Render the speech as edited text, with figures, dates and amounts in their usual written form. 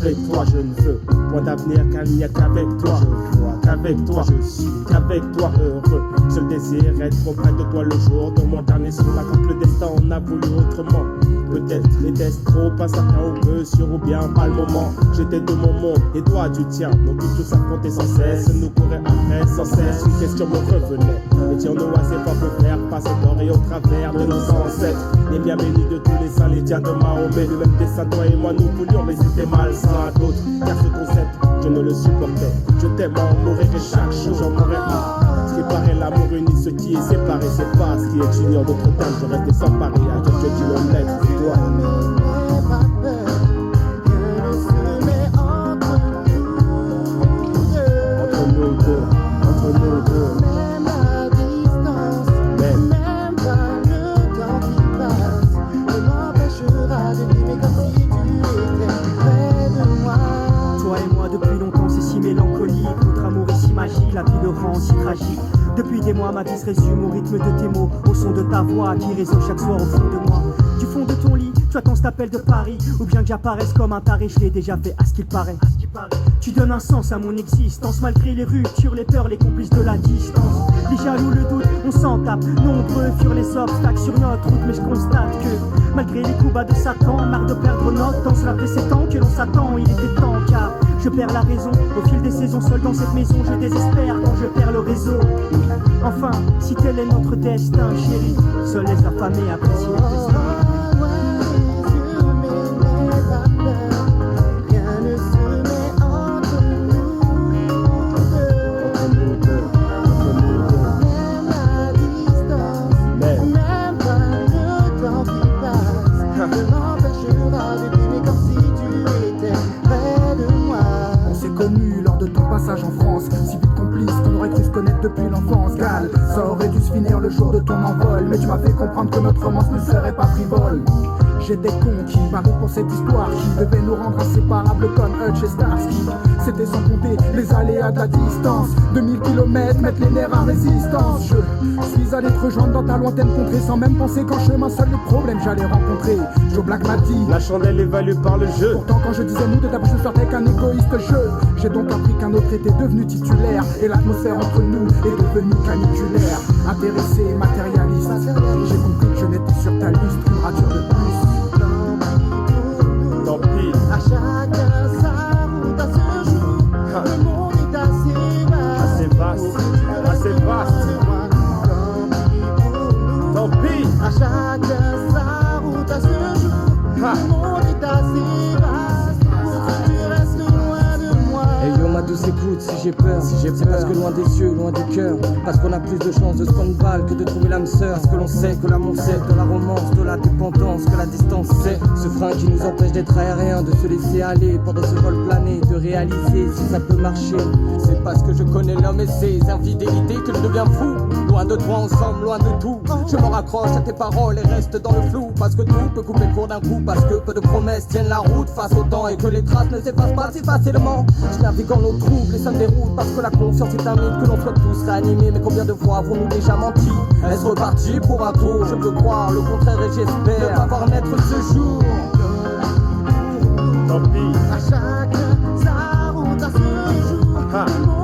qu'avec toi je ne veux point d'avenir, car il n'y a qu'avec toi je vois, qu'avec toi je suis, qu'avec toi heureux. Seul désir être auprès de toi le jour de mon dernier souffle. Quand le destin en a voulu autrement, peut-être était-ce trop incertain ou peu sûr ou bien pas le moment. J'étais de mon monde et toi du tien, nos buts tous affrontés sans cesse, nous courir après sans cesse. Une question me revenait, et dire-nous assez fort pour faire passer d'or et au travers de nos ancêtres. Les biens bénis de tous les saints, les diens de Mahomet. Le même dessin, toi et moi nous voulions, mais c'était malsain à d'autres, car ce concept je ne le supportais. Je t'aime à en mourir et chaque jour j'en mourrai un. Ce qui paraît l'amour unit, ce qui est séparé c'est pas ce qui est junior. D'autres termes, je restais sans pari à quelques kilomètres de toi. La vie le rend si tragique. Depuis des mois, ma vie se résume au rythme de tes mots, au son de ta voix qui résonne chaque soir au fond de moi. Du fond de ton lit, tu attends cet appel de Paris, ou bien que j'apparaisse comme un taré, je l'ai déjà fait à ce qu'il paraît. Tu donnes un sens à mon existence, malgré les ruptures, les peurs, les complices de la distance. Les jaloux, le doute, on s'en tape. Nombreux furent les obstacles sur notre route, mais je constate que malgré les coups bas de Satan, marre de perdre notre temps. Cela fait 7 ans que l'on s'attend, il était temps car je perds la raison. Au fil des saisons, seul dans cette maison, je désespère quand je perds le réseau. Enfin, si tel est notre destin, chérie, seuls les affamés apprécient le destin. En France, si vite complice qu'on aurait cru se connaître depuis l'enfance. Gal, ça aurait dû se finir le jour de ton envol, mais tu m'as fait comprendre que notre romance ne serait pas frivole. J'étais conquis, paru pour cette histoire qui devait nous rendre inséparables comme Hutch et Starsky. C'était sans compter les aléas de la distance. 2000 km mettent les nerfs à résistance. Je suis allé te rejoindre dans ta lointaine contrée sans même penser qu'en chemin seul le problème j'allais rencontrer. Joe Black m'a dit la chandelle est value par le jeu. Pourtant quand je disais nous de ta bouche je sortais qu'un égoïste jeu. J'ai donc appris qu'un autre était devenu titulaire, et l'atmosphère entre nous est devenue caniculaire. Intéressé, matérialiste, j'ai compris que je n'étais sur ta liste qu'une rature de plus. Tant pis. À chacun sa route à ce jour. Le monde est assez vaste. Assez vaste. Tant pis. À chacun sa route à ce jour. Le monde est assez vaste. Tu restes loin de moi. Hey yo ma douce écoute, si j'ai peur, c'est parce que loin des yeux, loin du cœur. Parce qu'on a plus de chances de se prendre balle que de trouver l'âme sœur. Parce que l'on sait que l'amour c'est de la romance, de la dépendance, que la distance c'est ce frein qui nous empêche d'être aériens, de se laisser aller pendant ce vol plané, de réaliser si ça peut marcher. C'est parce que je connais l'homme et ses infidélités que je deviens fou. Loin de toi ensemble, loin de tout. Je me raccroche à tes paroles et reste dans le flou. Parce que tout peut couper court d'un coup. Parce que peu de promesses tiennent la route face au temps, et que les traces ne s'effacent pas si facilement. Je navigue en eau trouble et ça me déroute. Parce que la confiance est un mythe, que l'on soit tous réanimés. Mais combien de fois avons-nous déjà menti? Est-ce reparti pour un tour? Je peux croire le contraire et j'espère ne pas voir naître ce jour. Tant pis. À chacun sa route à ce jour.